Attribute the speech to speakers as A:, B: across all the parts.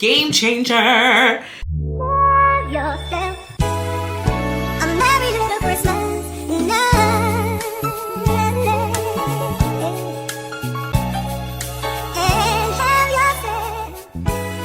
A: Game changer.
B: Love yourself. A merry little Christmas night. And have yourself.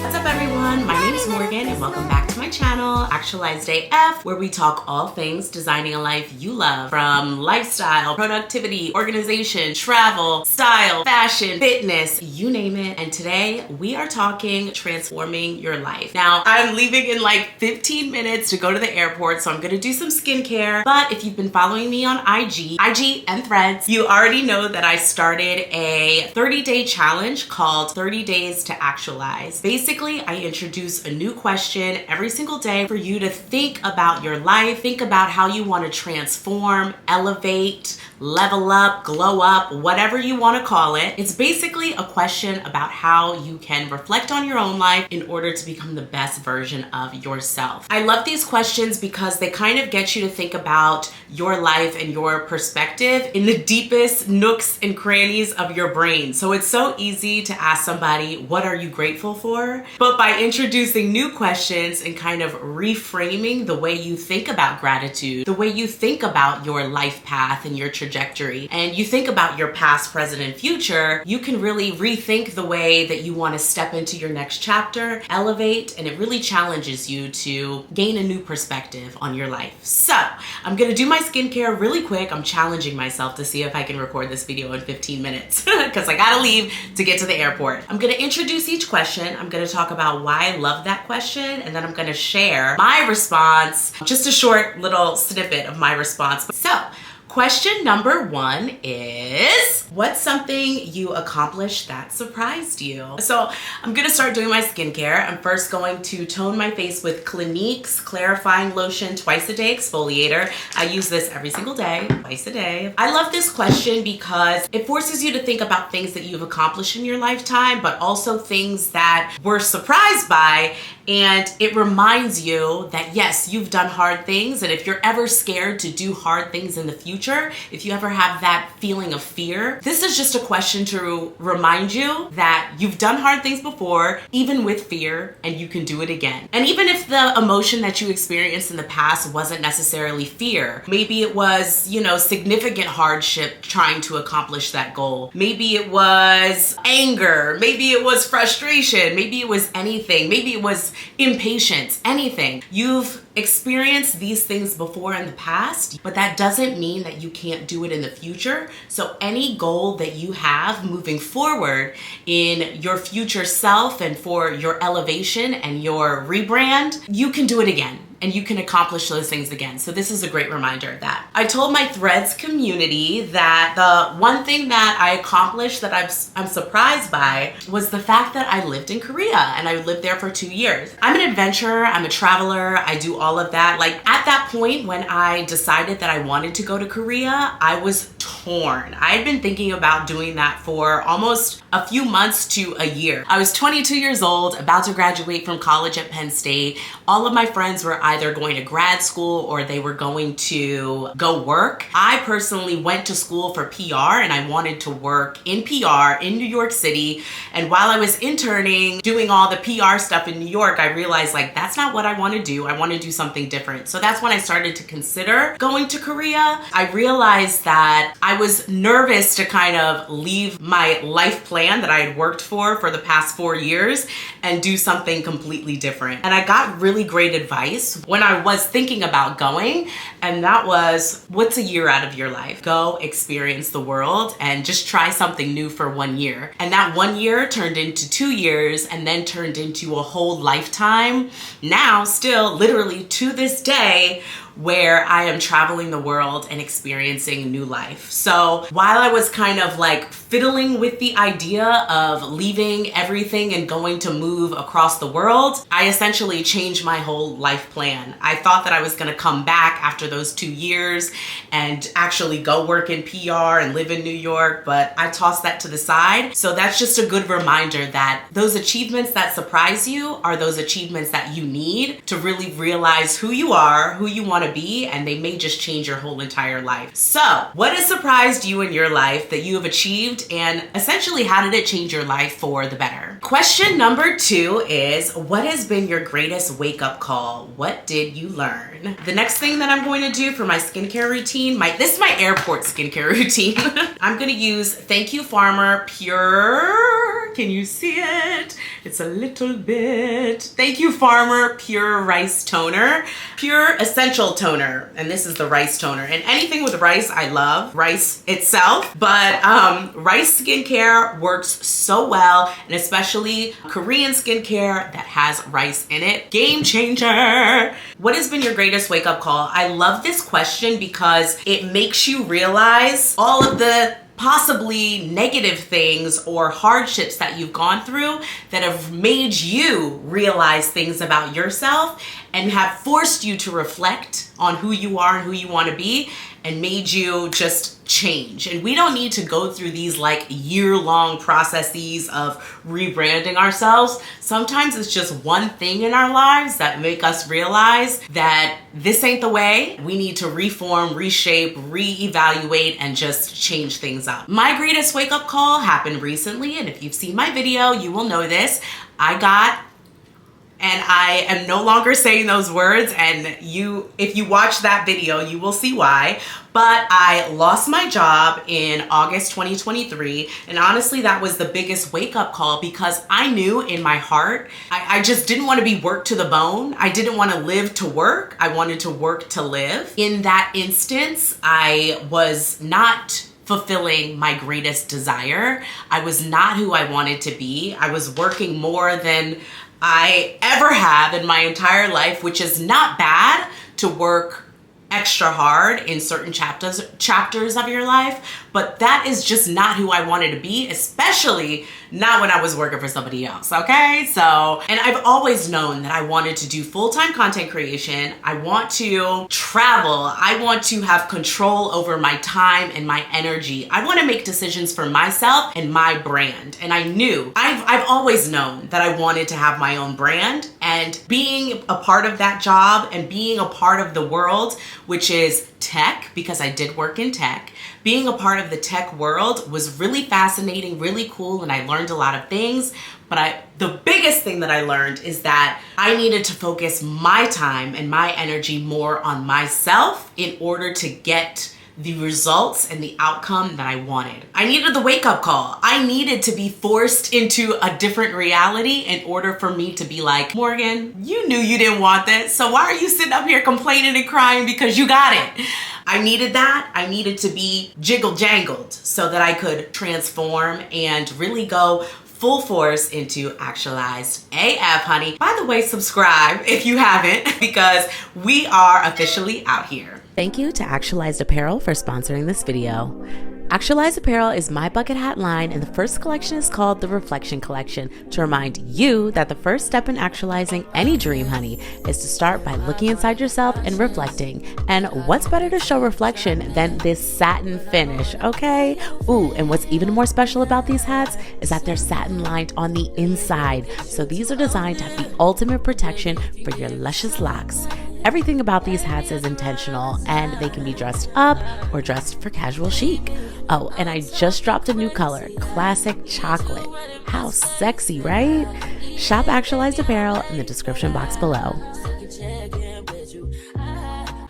A: What's up, everyone? My name is Morgan, and welcome back to my channel, Actualized.af, where we talk all things designing a life you love, from lifestyle, productivity, organization, travel, style, fashion, fitness, you name it. And today we are talking transforming your life. Now, I'm leaving in like 15 minutes to go to the airport, so I'm gonna do some skincare. But if you've been following me on IG and Threads, you already know that I started a 30-day challenge called 30 Days to Actualize. Basically, I introduce a new question every single day for you to think about your life, think about how you want to transform, elevate, level up, glow up, whatever you want to call it. It's basically a question about how you can reflect on your own life in order to become the best version of yourself. I love these questions because they kind of get you to think about your life and your perspective in the deepest nooks and crannies of your brain. So it's so easy to ask somebody, what are you grateful for? But by introducing new questions and kind of reframing the way you think about gratitude, the way you think about your life path and your trajectory, and you think about your past, present, and future, you can really rethink the way that you want to step into your next chapter, elevate, and it really challenges you to gain a new perspective on your life. So I'm gonna do my skincare really quick. I'm challenging myself to see if I can record this video in 15 minutes because I gotta leave to get to the airport. I'm gonna introduce each question. I'm gonna talk about why I love that question, and then I'm gonna share my response, just a short little snippet of my response. So, question number one is, what's something you accomplished that surprised you? So I'm gonna start doing my skincare. I'm first going to tone my face with Clinique's Clarifying Lotion Twice a Day Exfoliator. I use this every single day, twice a day. I love this question because it forces you to think about things that you've accomplished in your lifetime, but also things that we're surprised by. And it reminds you that yes, you've done hard things. And if you're ever scared to do hard things in the future, if you ever have that feeling of fear, this is just a question to remind you that you've done hard things before, even with fear, and you can do it again. And even if the emotion that you experienced in the past wasn't necessarily fear, maybe it was, significant hardship trying to accomplish that goal. Maybe it was anger. Maybe it was frustration. Maybe it was anything. Maybe it was impatience, anything. You've experienced these things before in the past, but that doesn't mean that you can't do it in the future. So any goal that you have moving forward in your future self and for your elevation and your rebrand, you can do it again. And you can accomplish those things again. So this is a great reminder of that. I told my Threads community that the one thing that I accomplished that I'm surprised by was the fact that I lived in Korea, and I lived there for 2 years. I'm an adventurer, I'm a traveler, I do all of that. Like at that point when I decided that I wanted to go to Korea, I was torn. I had been thinking about doing that for almost a few months to a year. I was 22 years old, about to graduate from college at Penn State. All of my friends were either going to grad school or they were going to go work. I personally went to school for PR, and I wanted to work in PR in New York City. And while I was interning, doing all the PR stuff in New York, I realized that's not what I want to do. I want to do something different. So that's when I started to consider going to Korea. I realized that I was nervous to kind of leave my life plan that I had worked for the past 4 years and do something completely different. And I got really great advice when I was thinking about going, and that was, what's a year out of your life? Go experience the world and just try something new for 1 year. And that 1 year turned into 2 years and then turned into a whole lifetime. Now, still literally to this day, where I am traveling the world and experiencing new life. So while I was kind of fiddling with the idea of leaving everything and going to move across the world, I essentially changed my whole life plan. I thought that I was gonna come back after those 2 years and actually go work in PR and live in New York, but I tossed that to the side. So that's just a good reminder that those achievements that surprise you are those achievements that you need to really realize who you are, who you want to be, and they may just change your whole entire life. So, what has surprised you in your life that you have achieved, and essentially how did it change your life for the better? here. Question number 2 is, what has been your greatest wake-up call? What did you learn? The next thing that I'm going to do for my skincare routine, this is my airport skincare routine. I'm gonna use Thank You Farmer Pure, can you see it? It's a little bit. Thank You Farmer Pure Rice Toner, Pure Essential Toner. And this is the rice toner. And anything with rice, I love. Rice itself, but rice skincare works so well, and especially Korean skincare that has rice in it. Game changer. What has been your greatest wake-up call? I love this question because it makes you realize all of the possibly negative things or hardships that you've gone through that have made you realize things about yourself and have forced you to reflect on who you are and who you want to be, and made you just change. And we don't need to go through these like year-long processes of rebranding ourselves. Sometimes it's just one thing in our lives that make us realize that this ain't the way. We need to reform, reshape, reevaluate, and just change things up. My greatest wake-up call happened recently, and if you've seen my video, you will know this. And I am no longer saying those words, and if you watch that video, you will see why. But I lost my job in August 2023, and honestly, that was the biggest wake-up call because I knew in my heart, I just didn't want to be worked to the bone. I didn't want to live to work. I wanted to work to live. In that instance, I was not fulfilling my greatest desire. I was not who I wanted to be. I was working more than I ever have in my entire life, which is not bad to work extra hard in certain chapters of your life, but that is just not who I wanted to be, especially not when I was working for somebody else, okay? So, and I've always known that I wanted to do full-time content creation. I want to travel. I want to have control over my time and my energy. I want to make decisions for myself and my brand. And I knew, I've always known that I wanted to have my own brand, and being a part of that job and being a part of the world, which is tech, because I did work in tech. Being a part of the tech world was really fascinating, really cool, and I learned a lot of things. But the biggest thing that I learned is that I needed to focus my time and my energy more on myself in order to get the results and the outcome that I wanted. I needed the wake-up call. I needed to be forced into a different reality in order for me to be like, Morgan, you knew you didn't want this, so why are you sitting up here complaining and crying because you got it? I needed that. I needed to be jiggle-jangled so that I could transform and really go full force into Actualized AF, honey. By the way, subscribe if you haven't, because we are officially out here.
C: Thank you to Actualized Apparel for sponsoring this video. Actualized Apparel is my bucket hat line, and the first collection is called the Reflection Collection, to remind you that the first step in actualizing any dream, honey, is to start by looking inside yourself and reflecting. And what's better to show reflection than this satin finish, okay? Ooh, and what's even more special about these hats is that they're satin lined on the inside. So these are designed to have the ultimate protection for your luscious locks. Everything about these hats is intentional, and they can be dressed up or dressed for casual chic. Oh, and I just dropped a new color, classic chocolate. How sexy, right? Shop Actualized Apparel in the description box below.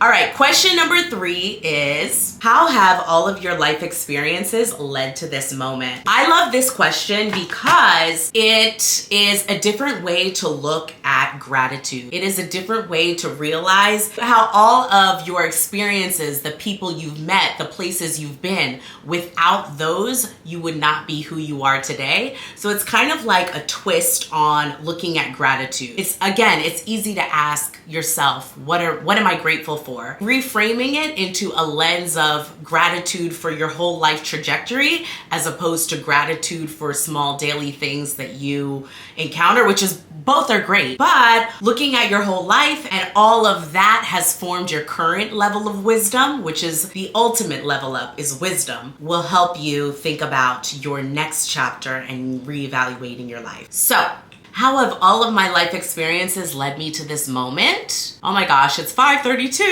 A: All right, question number 3 is, how have all of your life experiences led to this moment? I love this question because it is a different way to look at gratitude. It is a different way to realize how all of your experiences, the people you've met, the places you've been, without those, you would not be who you are today. So it's kind of like a twist on looking at gratitude. It's easy to ask yourself, what am I grateful for? Reframing it into a lens of gratitude for your whole life trajectory, as opposed to gratitude for small daily things that you encounter, which is both are great, but looking at your whole life and all of that has formed your current level of wisdom, which is the ultimate level up, is wisdom, will help you think about your next chapter and reevaluating your life. So, How have all of my life experiences led me to this moment? Oh my gosh, it's 5:32.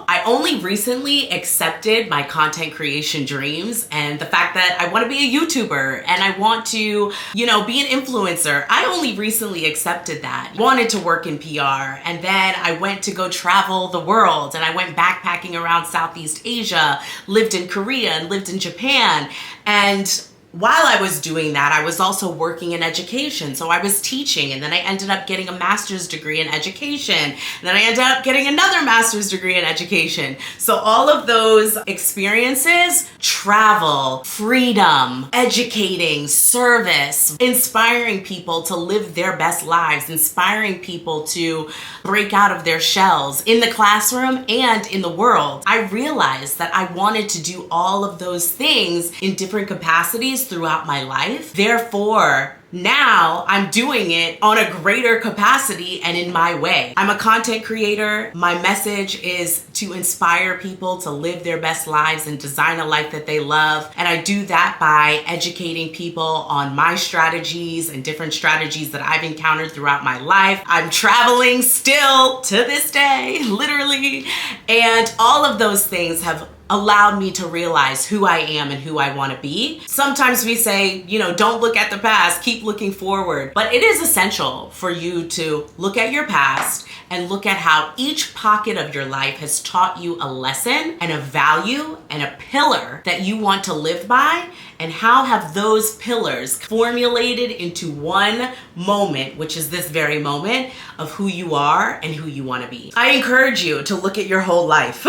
A: I only recently accepted my content creation dreams and the fact that I want to be a YouTuber and I want to, be an influencer. I only recently accepted that. Wanted to work in PR, and then I went to go travel the world, and I went backpacking around Southeast Asia, lived in Korea and lived in Japan. And while I was doing that, I was also working in education. So I was teaching, and then I ended up getting a master's degree in education. And then I ended up getting another master's degree in education. So all of those experiences, travel, freedom, educating, service, inspiring people to live their best lives, inspiring people to break out of their shells in the classroom and in the world. I realized that I wanted to do all of those things in different capacities throughout my life. Therefore, now I'm doing it on a greater capacity and in my way. I'm a content creator. My message is to inspire people to live their best lives and design a life that they love. And I do that by educating people on my strategies and different strategies that I've encountered throughout my life. I'm traveling still to this day, literally. And all of those things have allowed me to realize who I am and who I want to be. Sometimes we say, don't look at the past, keep looking forward. But it is essential for you to look at your past and look at how each pocket of your life has taught you a lesson and a value and a pillar that you want to live by, and how have those pillars formulated into one moment, which is this very moment of who you are and who you want to be. I encourage you to look at your whole life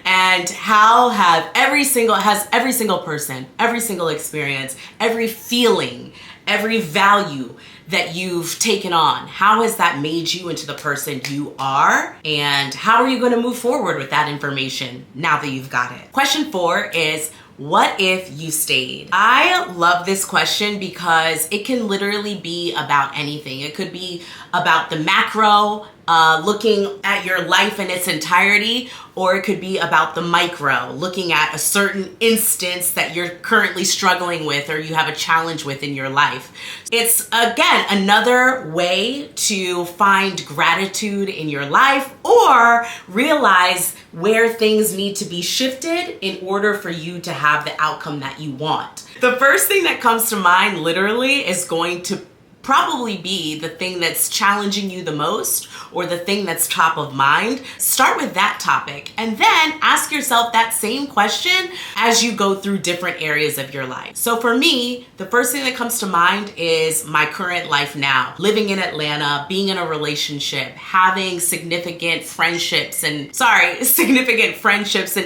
A: and how has every single person, every single experience, every feeling, every value that you've taken on, how has that made you into the person you are? And how are you going to move forward with that information now that you've got it? Question 4 is, what if you stayed? I love this question because it can literally be about anything. It could be about the macro, looking at your life in its entirety, or it could be about the micro, looking at a certain instance that you're currently struggling with or you have a challenge with in your life. It's, again, another way to find gratitude in your life or realize where things need to be shifted in order for you to have the outcome that you want. The first thing that comes to mind literally is going to probably be the thing that's challenging you the most or the thing that's top of mind. Start with that topic and then ask yourself that same question as you go through different areas of your life. So for me, the first thing that comes to mind is my current life now. Living in Atlanta, being in a relationship, having significant friendships and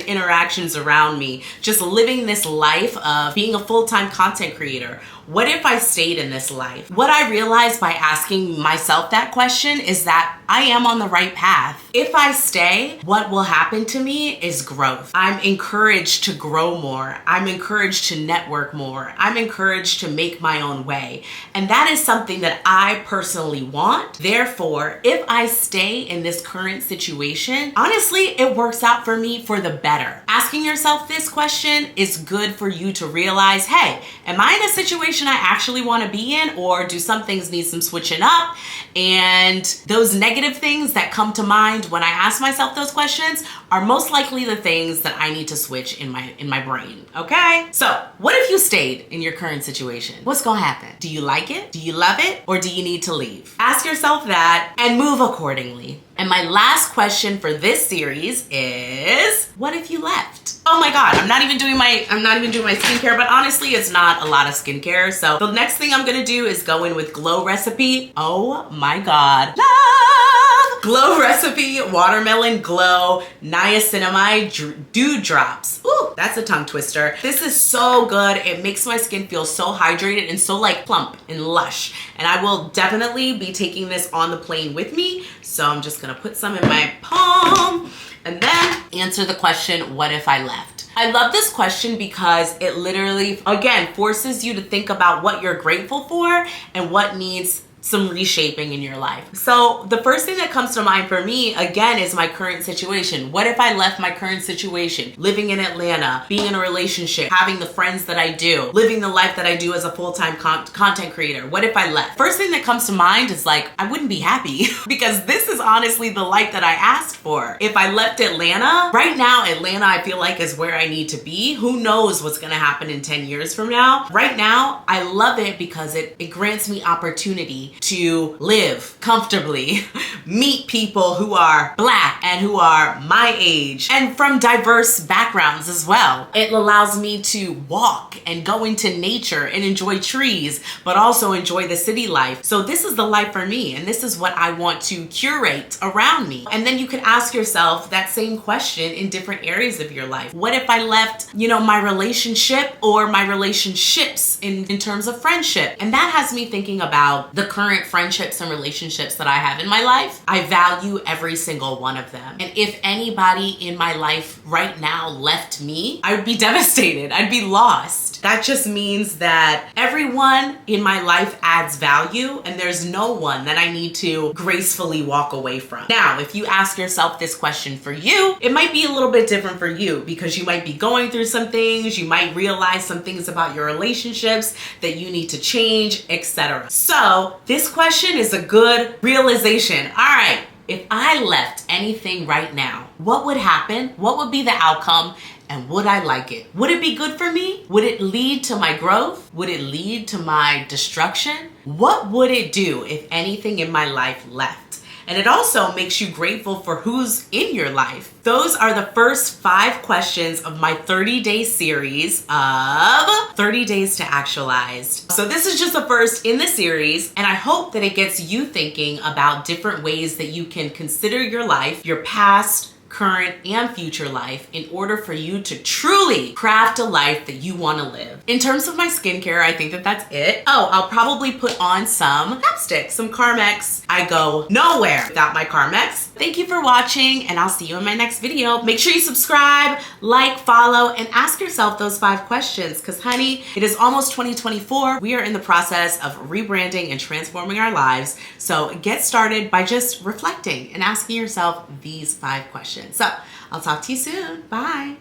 A: interactions around me. Just living this life of being a full-time content creator. What if I stayed in this life? What I realized by asking myself that question is that I am on the right path. If I stay, what will happen to me is growth. I'm encouraged to grow more. I'm encouraged to network more. I'm encouraged to make my own way. And that is something that I personally want. Therefore, if I stay in this current situation, honestly, it works out for me for the better. Asking yourself this question is good for you to realize, hey, am I in a situation I actually want to be in, or do some things need some switching up? And those negative things that come to mind when I ask myself those questions are most likely the things that I need to switch in my brain, okay? So what if you stayed in your current situation? What's gonna happen? Do you like it? Do you love it? Or do you need to leave? Ask yourself that and move accordingly. And my last question for this series is, what if you left? Oh my God, I'm not even doing my skincare, but honestly, it's not a lot of skincare. So the next thing I'm gonna do is go in with Glow Recipe. Oh my God, love! Glow Recipe Watermelon Glow Niacinamide Dew Drops. Ooh, that's a tongue twister. This is so good. It makes my skin feel so hydrated and so plump and lush. And I will definitely be taking this on the plane with me. So I'm just gonna put some in my palm and then answer the question, what if I left? I love this question because it literally, again, forces you to think about what you're grateful for and what needs some reshaping in your life. So the first thing that comes to mind for me, again, is my current situation. What if I left my current situation, living in Atlanta, being in a relationship, having the friends that I do, living the life that I do as a full-time content creator? What if I left? First thing that comes to mind is like, I wouldn't be happy because this is honestly the life that I asked for. If I left Atlanta, right now, Atlanta, I feel like is where I need to be. Who knows what's gonna happen in 10 years from now? Right now, I love it because it grants me opportunity to live comfortably, meet people who are Black and who are my age and from diverse backgrounds as well. It allows me to walk and go into nature and enjoy trees, but also enjoy the city life. So this is the life for me, and this is what I want to curate around me. And then you can ask yourself that same question in different areas of your life. What if I left, my relationship or my relationships in terms of friendship? And that has me thinking about the current friendships and relationships that I have in my life. I value every single one of them. And if anybody in my life right now left me, I would be devastated. I'd be lost. That just means that everyone in my life adds value, and there's no one that I need to gracefully walk away from. Now, if you ask yourself this question for you, it might be a little bit different for you because you might be going through some things, you might realize some things about your relationships that you need to change, etc. So this question is a good realization. All right, if I left anything right now, what would happen? What would be the outcome? And would I like it? Would it be good for me? Would it lead to my growth? Would it lead to my destruction? What would it do if anything in my life left? And it also makes you grateful for who's in your life. Those are the first 5 questions of my 30-day series of 30 Days to Actualize. So this is just the first in the series, and I hope that it gets you thinking about different ways that you can consider your life, your past, current, and future life in order for you to truly craft a life that you want to live. In terms of my skincare, I think that that's it. Oh, I'll probably put on some chapstick, some Carmex. I go nowhere without my Carmex. Thank you for watching, and I'll see you in my next video. Make sure you subscribe, like, follow, and ask yourself those 5 questions because, honey, it is almost 2024. We are in the process of rebranding and transforming our lives. So get started by just reflecting and asking yourself these 5 questions. So I'll talk to you soon. Bye.